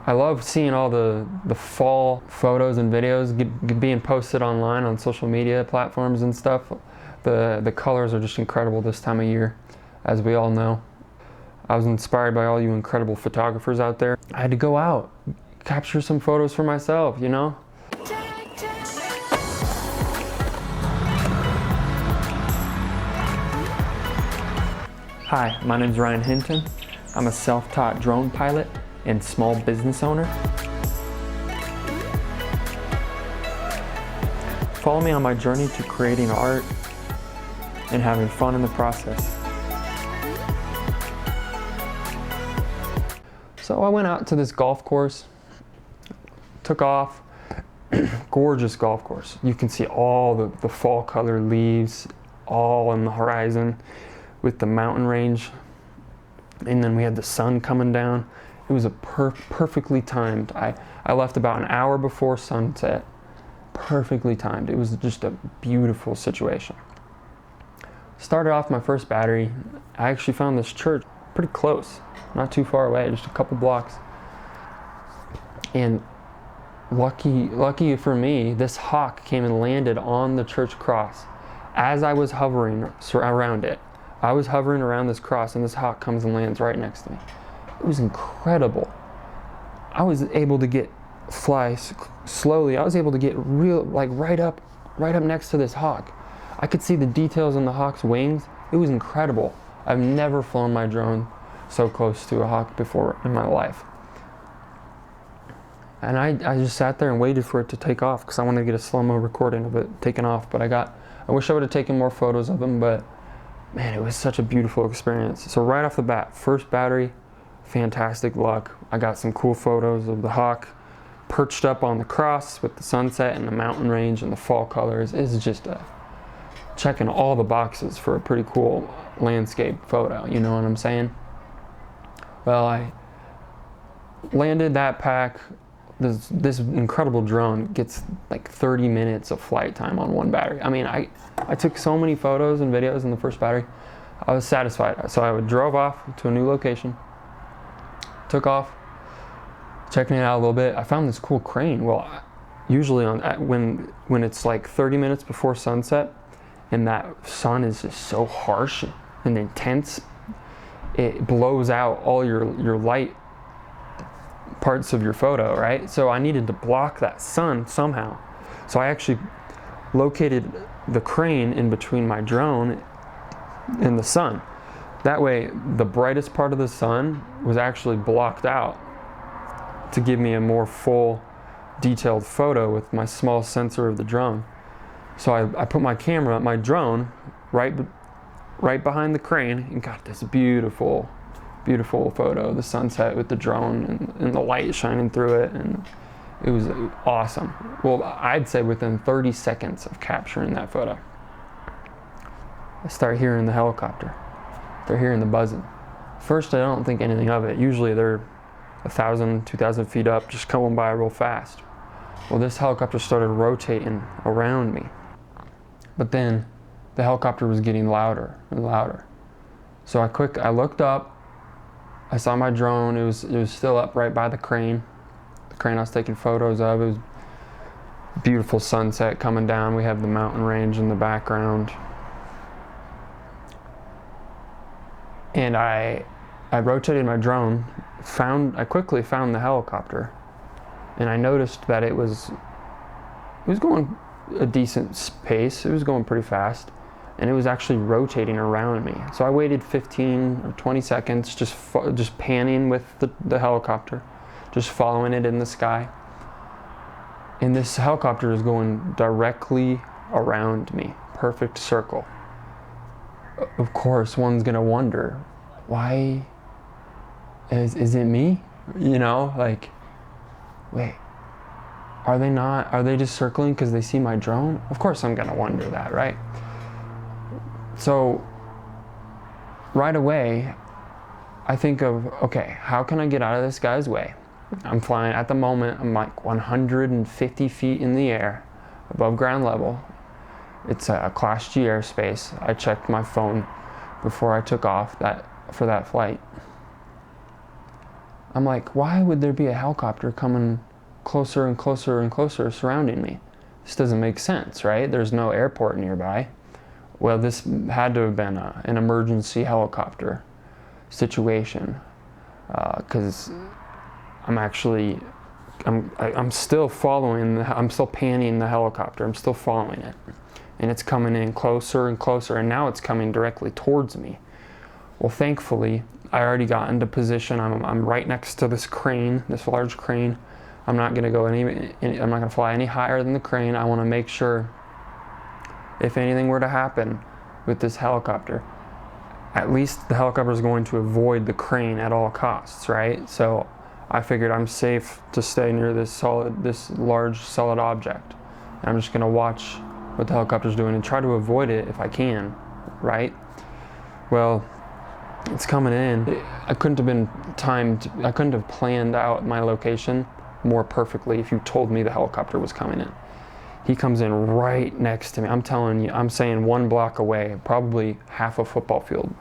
I love seeing all the fall photos and videos being posted online on social media platforms and stuff. The colors are just incredible this time of year, as we all know. I was inspired by all you incredible photographers out there. I had to go out, capture some photos for myself, you know? Hi, my name is Ryan Hinton. I'm a self-taught drone pilot and small business owner. Follow me on my journey to creating art and having fun in the process. So I went out to this golf course, took off. Gorgeous golf course. You can see all the fall colored leaves all on the horizon with the mountain range. And then we had the sun coming down. It was a perfectly timed. I left about an hour before sunset. Perfectly timed. It was just a beautiful situation. Started off my first battery. I actually found this church pretty close, not too far away, just a couple blocks. And lucky for me, this hawk came and landed on the church cross. As I was hovering around it, I was hovering around this cross, and this hawk comes and lands right next to me. It was incredible. I was able to fly slowly. I was able to get right up next to this hawk. I could see the details on the hawk's wings. It was incredible. I've never flown my drone so close to a hawk before in my life. And I just sat there and waited for it to take off because I wanted to get a slow-mo recording of it taking off. But I wish I would have taken more photos of him, but man, it was such a beautiful experience. So right off the bat, first battery, fantastic luck. I got some cool photos of the hawk perched up on the cross with the sunset and the mountain range and the fall colors. It's just checking all the boxes for a pretty cool landscape photo, you know what I'm saying? Well, I landed that pack. This incredible drone gets like 30 minutes of flight time on one battery. I mean, I took so many photos and videos in the first battery. I was satisfied. So I drove off to a new location, took off, checking it out a little bit. I found this cool crane. Well, usually when it's like 30 minutes before sunset and that sun is just so harsh and intense, it blows out all your light parts of your photo, right? So I needed to block that sun somehow. So I actually located the crane in between my drone and the sun. That way, the brightest part of the sun was actually blocked out to give me a more full, detailed photo with my small sensor of the drone. So I put my drone, right behind the crane and got this beautiful photo of the sunset with the drone and the light shining through it, and it was awesome. Well, I'd say within 30 seconds of capturing that photo, I start hearing the helicopter. They're hearing the buzzing. First, I don't think anything of it. Usually they're 1,000, 2,000 feet up, just coming by real fast. Well, this helicopter started rotating around me. But then the helicopter was getting louder and louder. So I looked up, I saw my drone. It was still up right by the crane I was taking photos of. It was beautiful sunset coming down. We have the mountain range in the background. And I rotated my drone, I quickly found the helicopter, and I noticed that it was going a decent pace. It was going pretty fast, and it was actually rotating around me. So I waited 15 or 20 seconds, just panning with the helicopter, just following it in the sky. And this helicopter is going directly around me, perfect circle. Of course, one's gonna wonder, why is it me? You know, like, wait, are they just circling because they see my drone? Of course I'm gonna wonder that, right? So right away, I think of, okay, how can I get out of this guy's way? I'm flying, at the moment, I'm like 150 feet in the air, above ground level. It's a Class G airspace. I checked my phone before I took off for that flight. I'm like, why would there be a helicopter coming closer and closer and closer surrounding me? This doesn't make sense, right? There's no airport nearby. Well, this had to have been an emergency helicopter situation, because I'm still following, I'm still panning the helicopter, I'm still following it. And it's coming in closer and closer, and now it's coming directly towards me. Well, thankfully, I already got into position. I'm right next to this crane, this large crane. I'm not gonna fly any higher than the crane. I wanna make sure if anything were to happen with this helicopter, at least the helicopter is going to avoid the crane at all costs, right? So I figured I'm safe to stay near this large solid object. And I'm just gonna watch what the helicopter's doing and try to avoid it if I can, right? Well, it's coming in. I couldn't have planned out my location more perfectly if you told me the helicopter was coming in. He comes in right next to me. I'm telling you, I'm saying 1 block away, probably half a football field,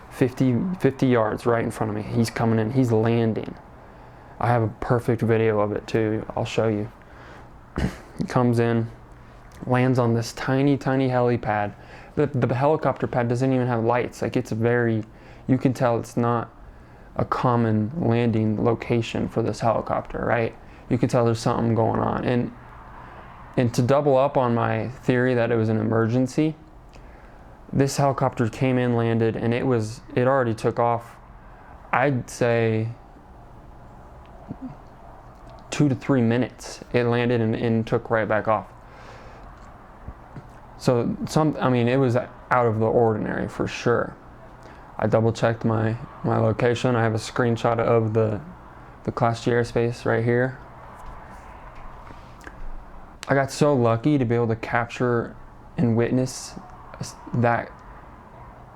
50 yards right in front of me. He's coming in, he's landing. I have a perfect video of it too, I'll show you. He comes in, lands on this tiny, tiny helipad. The helicopter pad doesn't even have lights. Like, it's you can tell it's not a common landing location for this helicopter, right? You can tell there's something going on. And to double up on my theory that it was an emergency, this helicopter came in, landed, and it already took off, I'd say 2 to 3 minutes. It landed and took right back off. So it was out of the ordinary for sure. I double checked my location. I have a screenshot of the Class G airspace right here. I got so lucky to be able to capture and witness that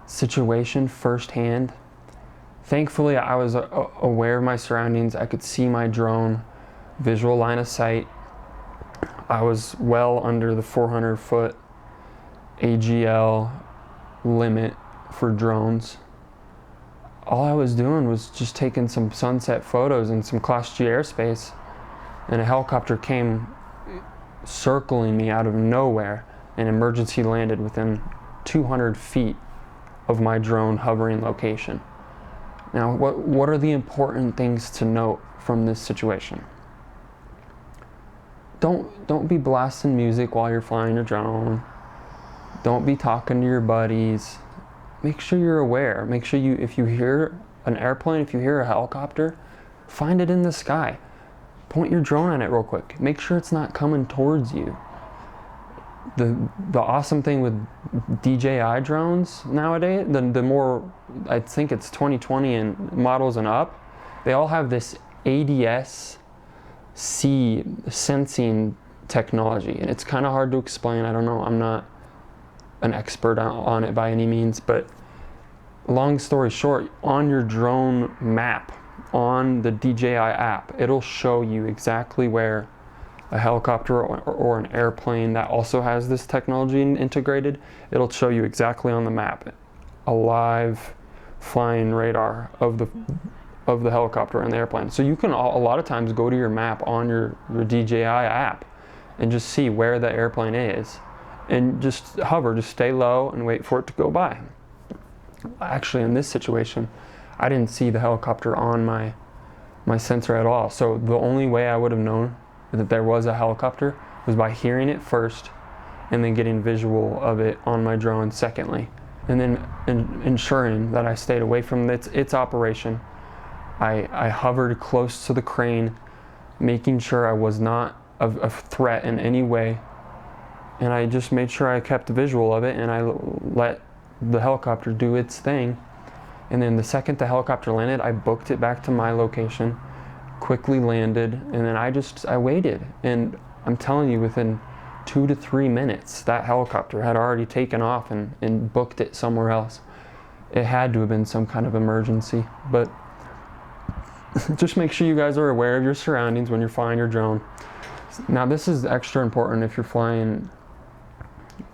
situation firsthand. Thankfully, I was aware of my surroundings. I could see my drone, visual line of sight. I was well under the 400-foot AGL limit for drones. All I was doing was just taking some sunset photos in some Class G airspace, and a helicopter came circling me out of nowhere and emergency landed within 200 feet of my drone hovering location. Now, what are the important things to note from this situation? Don't be blasting music while you're flying your drone. Don't be talking to your buddies. Make sure you're aware. Make sure if you hear an airplane, if you hear a helicopter, find it in the sky. Point your drone at it real quick. Make sure it's not coming towards you. The awesome thing with DJI drones nowadays, the more, I think it's 2020 and models and up, they all have this ADS-C sensing technology, and it's kind of hard to explain. I don't know. I'm not an expert on it by any means, but long story short, on your drone map, on the DJI app, it'll show you exactly where a helicopter or an airplane that also has this technology integrated, it'll show you exactly on the map a live flying radar of the helicopter and the airplane. So you can a lot of times go to your map on your DJI app and just see where the airplane is, and just hover, just stay low and wait for it to go by. Actually, in this situation, I didn't see the helicopter on my sensor at all. So the only way I would have known that there was a helicopter was by hearing it first and then getting visual of it on my drone secondly. And then ensuring that I stayed away from its operation. I hovered close to the crane, making sure I was not a threat in any way. And I just made sure I kept the visual of it, and I let the helicopter do its thing. And then the second the helicopter landed, I booked it back to my location, quickly landed, and then I waited. And I'm telling you, within 2 to 3 minutes, that helicopter had already taken off and booked it somewhere else. It had to have been some kind of emergency. But just make sure you guys are aware of your surroundings when you're flying your drone. Now, this is extra important if you're flying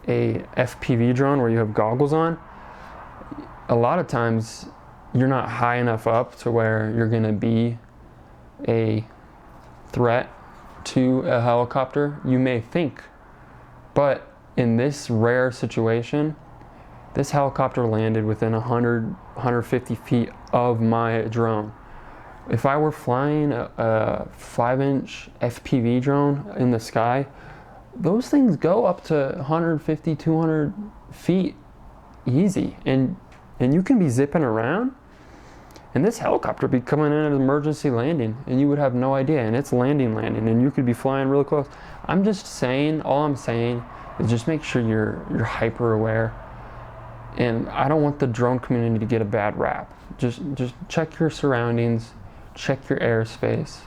a FPV drone where you have goggles on. A lot of times you're not high enough up to where you're going to be a threat to a helicopter, you may think. But in this rare situation, this helicopter landed within 150 feet of my drone. If I were flying a 5-inch FPV drone in the sky, those things go up to 150, 200 feet easy. And you can be zipping around, and this helicopter would be coming in at an emergency landing, and you would have no idea. And it's landing, and you could be flying really close. I'm just saying, all I'm saying is just make sure you're hyper aware. And I don't want the drone community to get a bad rap. Just check your surroundings, check your airspace,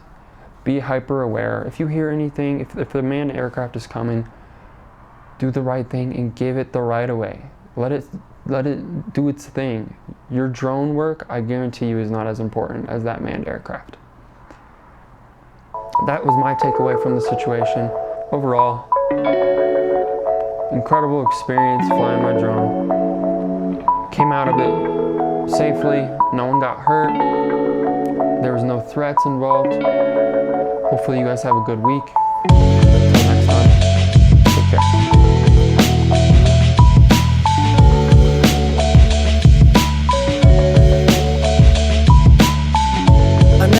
be hyper aware. If you hear anything, if the manned aircraft is coming, do the right thing and give it the right of way. Let it do its thing. Your drone work, I guarantee you, is not as important as that manned aircraft. That was my takeaway from the situation. Overall, incredible experience flying my drone. Came out of it safely, no one got hurt, there was no threats involved. Hopefully you guys have a good week. Until next time, take care.